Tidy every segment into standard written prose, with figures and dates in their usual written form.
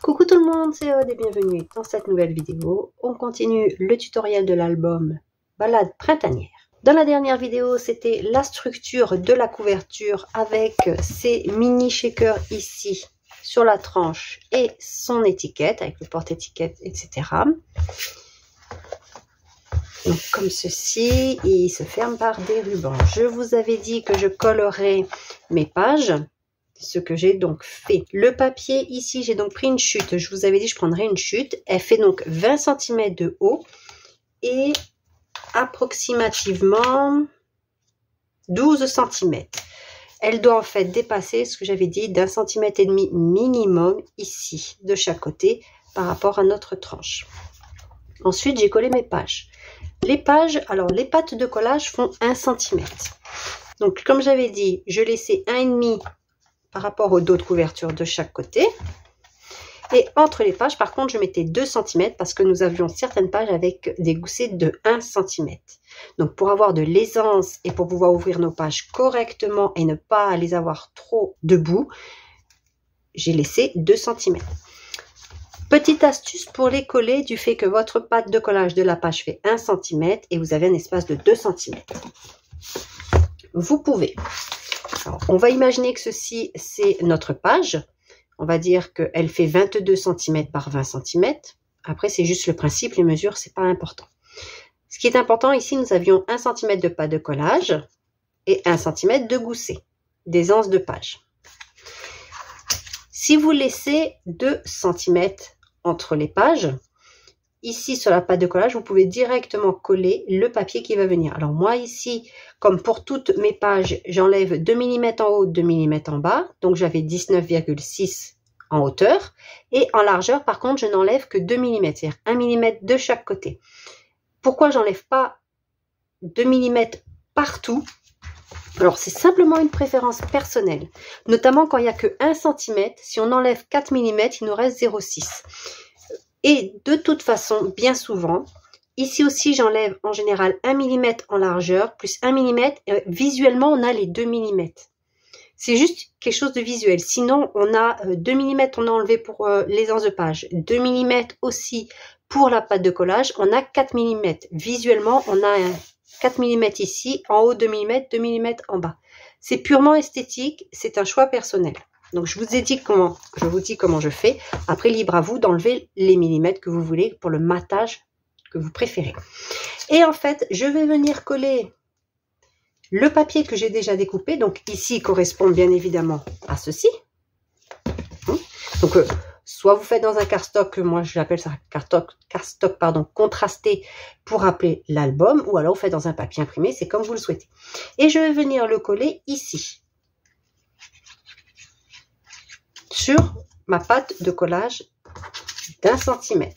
Coucou tout le monde, c'est Aude et bienvenue dans cette nouvelle vidéo. On continue le tutoriel de l'album Balade printanière. Dans la dernière vidéo, c'était la structure de la couverture avec ces mini shakers ici sur la tranche et son étiquette avec le porte-étiquette, etc. Donc comme ceci, il se ferme par des rubans. Je vous avais dit que je collerais mes pages. Ce que j'ai donc fait. Le papier ici, j'ai donc pris une chute. Je vous avais dit que je prendrais une chute. Elle fait donc 20 cm de haut et approximativement 12 cm. Elle doit en fait dépasser ce que j'avais dit d'1,5 cm minimum ici, de chaque côté, par rapport à notre tranche. Ensuite, j'ai collé mes pages. Les pages, alors les pattes de collage font 1 cm. Donc, comme j'avais dit, je laissais 1,5 par rapport au dos de couverture de chaque côté. Et entre les pages, par contre, je mettais 2 cm parce que nous avions certaines pages avec des goussets de 1 cm. Donc, pour avoir de l'aisance et pour pouvoir ouvrir nos pages correctement et ne pas les avoir trop debout, j'ai laissé 2 cm. Petite astuce pour les coller du fait que votre patte de collage de la page fait 1 cm et vous avez un espace de 2 cm. Vous pouvez... Alors, on va imaginer que ceci, c'est notre page. On va dire qu'elle fait 22 cm par 20 cm. Après, c'est juste le principe, les mesures, c'est pas important. Ce qui est important ici, nous avions 1 cm de patte de collage et 1 cm de gousset, d'aisance de page. Si vous laissez 2 cm entre les pages, ici sur la patte de collage, vous pouvez directement coller le papier qui va venir. Alors moi ici, comme pour toutes mes pages, j'enlève 2 mm en haut, 2 mm en bas. Donc j'avais 19,6 en hauteur. Et en largeur, par contre, je n'enlève que 2 mm, c'est-à-dire 1 mm de chaque côté. Pourquoi j'enlève pas 2 mm partout? Alors c'est simplement une préférence personnelle. Notamment quand il n'y a que 1 cm, si on enlève 4 mm, il nous reste 0,6. Et de toute façon, bien souvent, ici aussi j'enlève en général 1 mm en largeur plus 1 mm. Visuellement, on a les 2 mm. C'est juste quelque chose de visuel. Sinon, on a 2 mm, on a enlevé pour l'aisance de page. 2 mm aussi pour la pâte de collage. On a 4 mm. Visuellement, on a 4 mm ici, en haut 2 mm, 2 mm en bas. C'est purement esthétique, c'est un choix personnel. Donc, je vous ai dit comment, je fais. Après, libre à vous d'enlever les millimètres que vous voulez pour le matage que vous préférez. Et en fait, je vais venir coller le papier que j'ai déjà découpé. Donc, ici, il correspond bien évidemment à ceci. Donc, soit vous faites dans un cardstock, moi j'appelle ça cardstock contrasté pour rappeler l'album, ou alors vous faites dans un papier imprimé, c'est comme vous le souhaitez. Et je vais venir le coller ici, sur ma pâte de collage d'1 cm.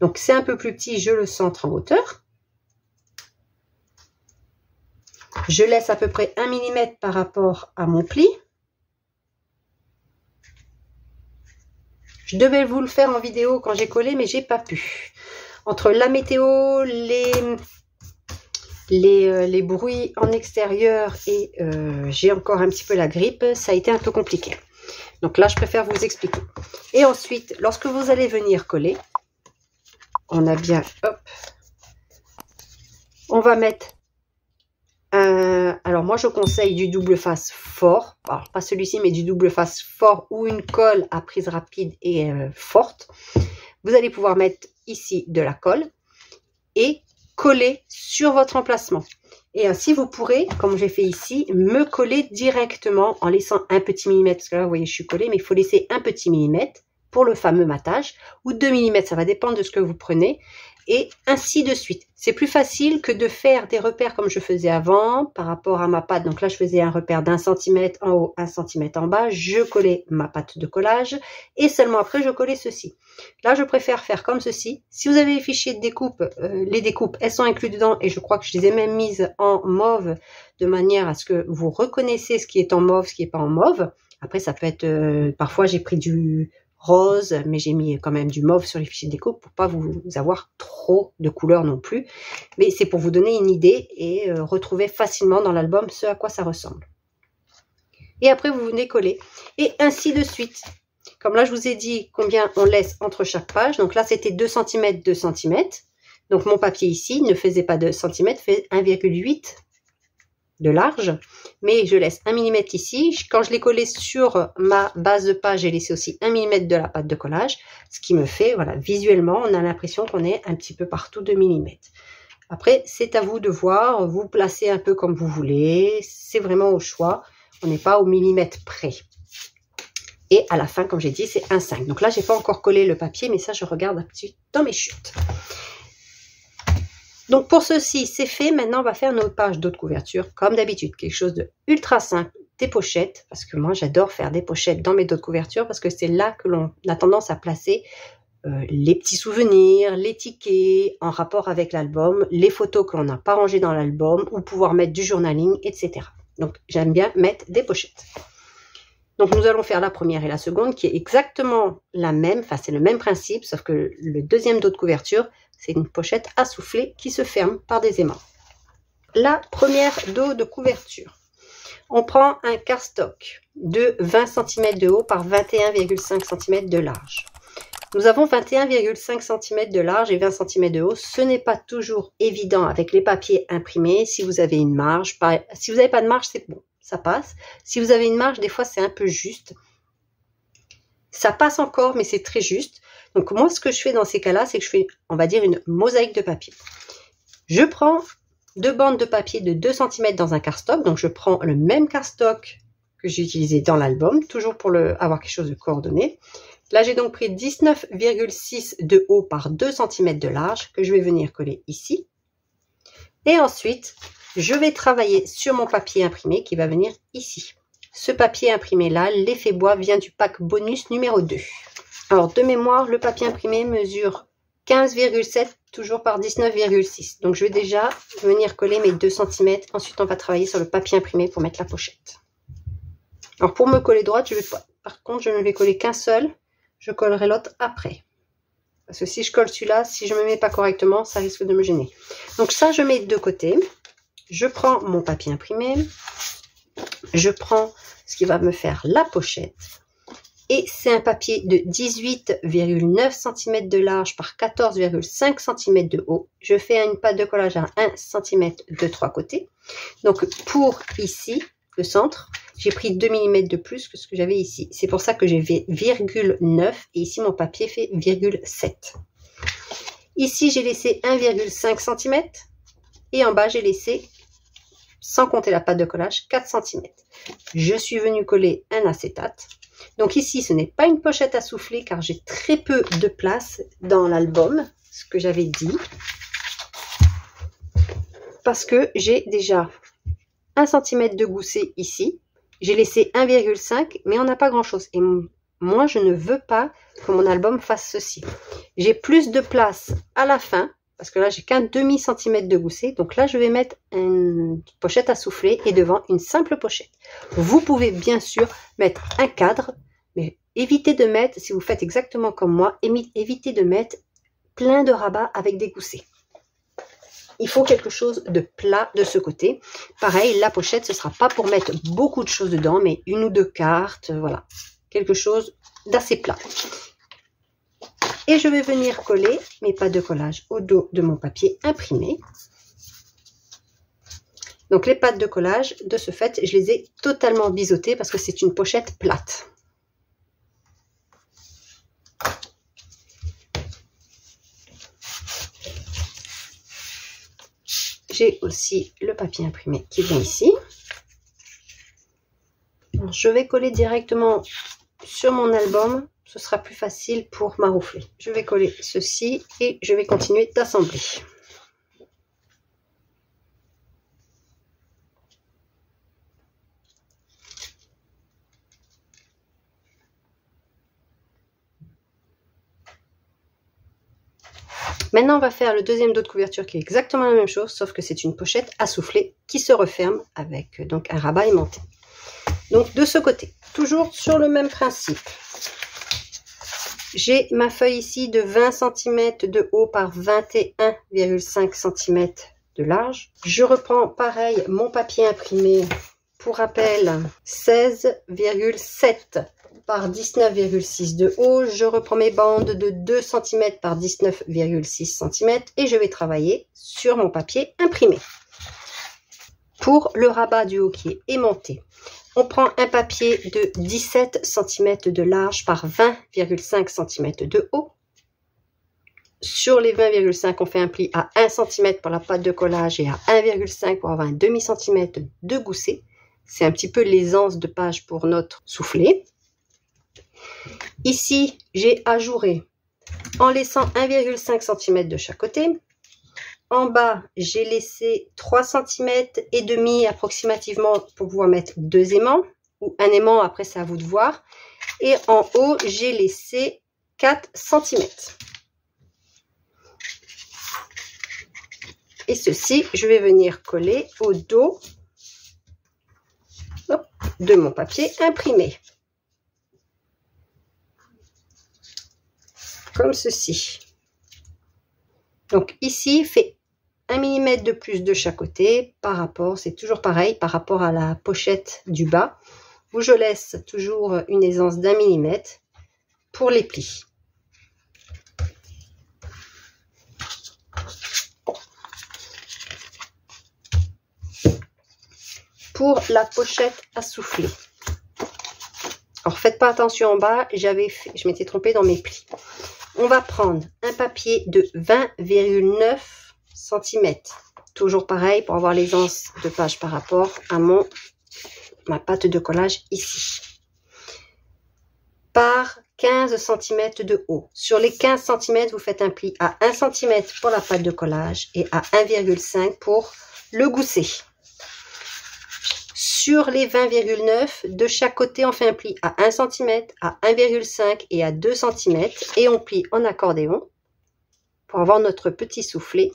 Donc c'est un peu plus petit, je le centre en hauteur. Je laisse à peu près 1 mm par rapport à mon pli. Je devais vous le faire en vidéo quand j'ai collé, mais j'ai pas pu. Entre la météo, les bruits en extérieur et j'ai encore un petit peu la grippe, ça a été un peu compliqué. Donc là, je préfère vous expliquer. Et ensuite, lorsque vous allez venir coller, on a bien, hop, on va mettre alors moi je conseille du double face fort, alors pas celui-ci mais du double face fort ou une colle à prise rapide et forte. Vous allez pouvoir mettre ici de la colle et coller sur votre emplacement. Et ainsi vous pourrez, comme j'ai fait ici, me coller directement en laissant un petit millimètre. Parce que là vous voyez je suis collée, mais il faut laisser un petit millimètre pour le fameux matage, ou 2 mm, ça va dépendre de ce que vous prenez. Et ainsi de suite. C'est plus facile que de faire des repères comme je faisais avant par rapport à ma pâte. Donc là, je faisais un repère d'1 cm en haut, 1 cm en bas. Je collais ma pâte de collage et seulement après, je collais ceci. Là, je préfère faire comme ceci. Si vous avez les fichiers de découpe, les découpes, elles sont incluses dedans et je crois que je les ai même mises en mauve de manière à ce que vous reconnaissez ce qui est en mauve, ce qui n'est pas en mauve. Après, ça peut être... parfois, j'ai pris du rose, mais j'ai mis quand même du mauve sur les fichiers de découpe pour pas vous avoir trop de couleurs non plus. Mais c'est pour vous donner une idée et retrouver facilement dans l'album ce à quoi ça ressemble. Et après, vous venez coller. Et ainsi de suite. comme là je vous ai dit combien on laisse entre chaque page, donc là c'était 2 cm, 2 cm. Donc mon papier ici ne faisait pas 2 cm, fait 1,8 de large, mais je laisse 1 mm ici. Quand je l'ai collé sur ma base de page, j'ai laissé aussi 1 mm de la pâte de collage, ce qui me fait, voilà, visuellement, on a l'impression qu'on est un petit peu partout 2 mm. Après, c'est à vous de voir, vous placez un peu comme vous voulez, c'est vraiment au choix, on n'est pas au millimètre près. Et à la fin, comme j'ai dit, c'est 1,5. Donc là, j'ai pas encore collé le papier, mais ça, je regarde un petit dans mes chutes. Donc pour ceci, c'est fait. Maintenant, on va faire nos pages d'autres couvertures, comme d'habitude. Quelque chose de ultra simple, des pochettes, parce que moi, j'adore faire des pochettes dans mes d'autres couvertures, parce que c'est là que l'on a tendance à placer les petits souvenirs, les tickets en rapport avec l'album, les photos que l'on n'a pas rangées dans l'album, ou pouvoir mettre du journaling, etc. Donc, j'aime bien mettre des pochettes. Donc, nous allons faire la première et la seconde qui est exactement la même. Enfin, c'est le même principe, sauf que le deuxième dos de couverture, c'est une pochette à souffler qui se ferme par des aimants. La première dos de couverture. On prend un cardstock de 20 cm de haut par 21,5 cm de large. Nous avons 21,5 cm de large et 20 cm de haut. Ce n'est pas toujours évident avec les papiers imprimés. Si vous avez une marge, si vous n'avez pas de marge, c'est bon. Ça passe. Si vous avez une marge, des fois, c'est un peu juste. Ça passe encore, mais c'est très juste. Donc, moi, ce que je fais dans ces cas-là, c'est que je fais, on va dire, une mosaïque de papier. Je prends 2 bandes de papier de 2 cm dans un cardstock. Donc, je prends le même cardstock que j'ai utilisé dans l'album, toujours pour avoir quelque chose de coordonné. Là, j'ai donc pris 19,6 de haut par 2 cm de large que je vais venir coller ici. Et ensuite, je vais travailler sur mon papier imprimé qui va venir ici. Ce papier imprimé là, l'effet bois vient du pack bonus numéro 2. Alors de mémoire, le papier imprimé mesure 15,7 toujours par 19,6. Donc je vais déjà venir coller mes 2 cm. Ensuite, on va travailler sur le papier imprimé pour mettre la pochette. Alors pour me coller droite, par contre, je ne vais coller qu'un seul. Je collerai l'autre après. Parce que si je colle celui-là, si je ne me mets pas correctement, ça risque de me gêner. Donc ça, je mets de côté. Je prends mon papier imprimé. Je prends ce qui va me faire la pochette. Et c'est un papier de 18,9 cm de large par 14,5 cm de haut. Je fais une pâte de collage à 1 cm de 3 côtés. Donc pour ici, le centre, j'ai pris 2 mm de plus que ce que j'avais ici. C'est pour ça que j'ai fait 0,9 et ici mon papier fait 0,7. Ici j'ai laissé 1,5 cm et en bas j'ai laissé, sans compter la pâte de collage, 4 cm. Je suis venue coller un acétate. Donc ici ce n'est pas une pochette à souffler car j'ai très peu de place dans l'album, ce que j'avais dit. Parce que j'ai déjà 1 cm de gousset ici. J'ai laissé 1,5 mais on n'a pas grand chose. Et moi je ne veux pas que mon album fasse ceci. J'ai plus de place à la fin. Parce que là, j'ai qu'un demi-centimètre de gousset. Donc là, je vais mettre une pochette à souffler et devant une simple pochette. Vous pouvez bien sûr mettre un cadre, mais évitez de mettre, si vous faites exactement comme moi, évitez de mettre plein de rabats avec des goussets. Il faut quelque chose de plat de ce côté. Pareil, la pochette, ce ne sera pas pour mettre beaucoup de choses dedans, mais 1 ou 2 cartes, voilà. Quelque chose d'assez plat. Et je vais venir coller mes pâtes de collage au dos de mon papier imprimé. Donc les pâtes de collage, de ce fait, je les ai totalement biseautées parce que c'est une pochette plate. J'ai aussi le papier imprimé qui vient ici. Alors, je vais coller directement sur mon album. Ce sera plus facile pour maroufler. Je vais coller ceci et je vais continuer d'assembler. Maintenant, on va faire le deuxième dos de couverture qui est exactement la même chose, sauf que c'est une pochette à souffler qui se referme avec donc un rabat aimanté. Donc de ce côté, toujours sur le même principe. J'ai ma feuille ici de 20 cm de haut par 21,5 cm de large. Je reprends pareil mon papier imprimé, pour rappel 16,7 par 19,6 de haut. Je reprends mes bandes de 2 cm par 19,6 cm et je vais travailler sur mon papier imprimé. Pour le rabat du haut qui est aimanté, on prend un papier de 17 cm de large par 20,5 cm de haut. Sur les 20,5, on fait un pli à 1 cm pour la pâte de collage et à 1,5 pour avoir un demi centimètre de gousset. C'est un petit peu l'aisance de page pour notre soufflet. Ici, j'ai ajouré en laissant 1,5 cm de chaque côté. En bas, j'ai laissé 3 cm et demi approximativement pour pouvoir mettre 2 aimants ou un aimant, après c'est à vous de voir. Et en haut, j'ai laissé 4 cm. Et ceci, je vais venir coller au dos de mon papier imprimé. Comme ceci. Donc ici, fait 1 mm de plus de chaque côté par rapport, c'est toujours pareil, par rapport à la pochette du bas, où je laisse toujours une aisance d'1 mm pour les plis. Pour la pochette à souffler. Alors faites pas attention en bas, je m'étais trompée dans mes plis. On va prendre un papier de 20,9 cm. Toujours pareil pour avoir l'aisance de page par rapport à ma pâte de collage ici. Par 15 cm de haut. Sur les 15 cm, vous faites un pli à 1 cm pour la pâte de collage et à 1,5 pour le gousset. Sur les 20,9, de chaque côté, on fait un pli à 1 cm, à 1,5 et à 2 cm. Et on plie en accordéon pour avoir notre petit soufflet.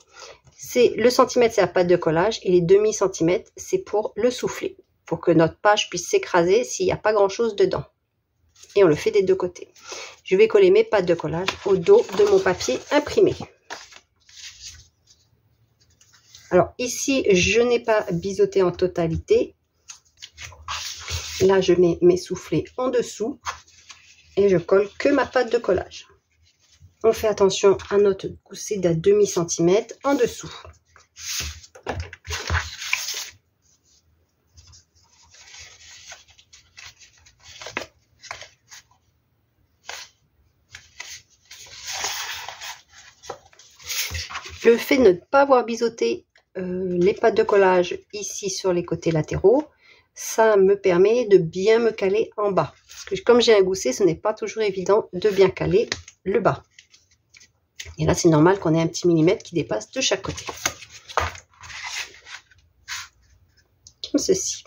Le centimètre, c'est la pâte de collage et les demi-centimètres, c'est pour le soufflet. Pour que notre page puisse s'écraser s'il n'y a pas grand-chose dedans. Et on le fait des deux côtés. Je vais coller mes pâtes de collage au dos de mon papier imprimé. Alors ici, je n'ai pas biseauté en totalité. Là, je mets mes soufflets en dessous et je colle que ma pâte de collage. On fait attention à notre gousset d'un demi-centimètre en dessous. Le fait de ne pas avoir biseauté les pâtes de collage ici sur les côtés latéraux, ça me permet de bien me caler en bas. Parce que comme j'ai un gousset, ce n'est pas toujours évident de bien caler le bas. Et là, c'est normal qu'on ait un petit millimètre qui dépasse de chaque côté. Comme ceci.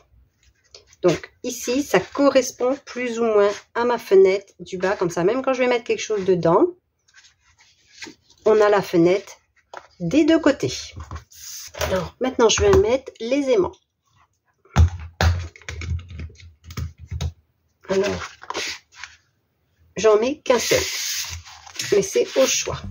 Donc ici, ça correspond plus ou moins à ma fenêtre du bas. Comme ça, même quand je vais mettre quelque chose dedans, on a la fenêtre des deux côtés. Alors maintenant, je vais mettre les aimants. Alors, j'en mets qu'un seul, mais c'est au choix.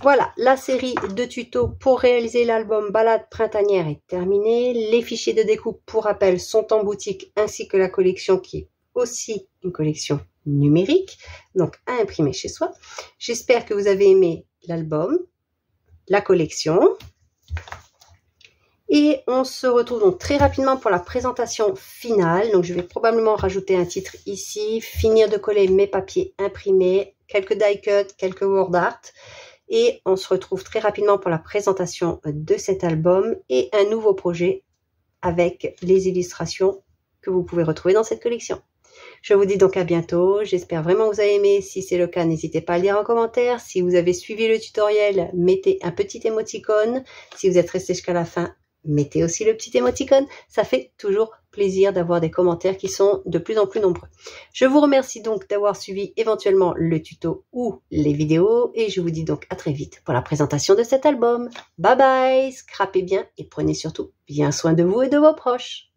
Voilà, la série de tutos pour réaliser l'album Balade printanière est terminée. Les fichiers de découpe pour rappel sont en boutique ainsi que la collection qui est aussi une collection numérique, donc à imprimer chez soi. J'espère que vous avez aimé l'album, la collection. Et on se retrouve donc très rapidement pour la présentation finale. Donc je vais probablement rajouter un titre ici, finir de coller mes papiers imprimés, quelques die cuts, quelques word art. Et on se retrouve très rapidement pour la présentation de cet album et un nouveau projet avec les illustrations que vous pouvez retrouver dans cette collection. Je vous dis donc à bientôt. J'espère vraiment que vous avez aimé. Si c'est le cas, n'hésitez pas à le dire en commentaire. Si vous avez suivi le tutoriel, mettez un petit émoticône. Si vous êtes resté jusqu'à la fin, mettez aussi le petit émoticône. Ça fait toujours plaisir d'avoir des commentaires qui sont de plus en plus nombreux. Je vous remercie donc d'avoir suivi éventuellement le tuto ou les vidéos et je vous dis donc à très vite pour la présentation de cet album. Bye bye, scrapez bien et prenez surtout bien soin de vous et de vos proches.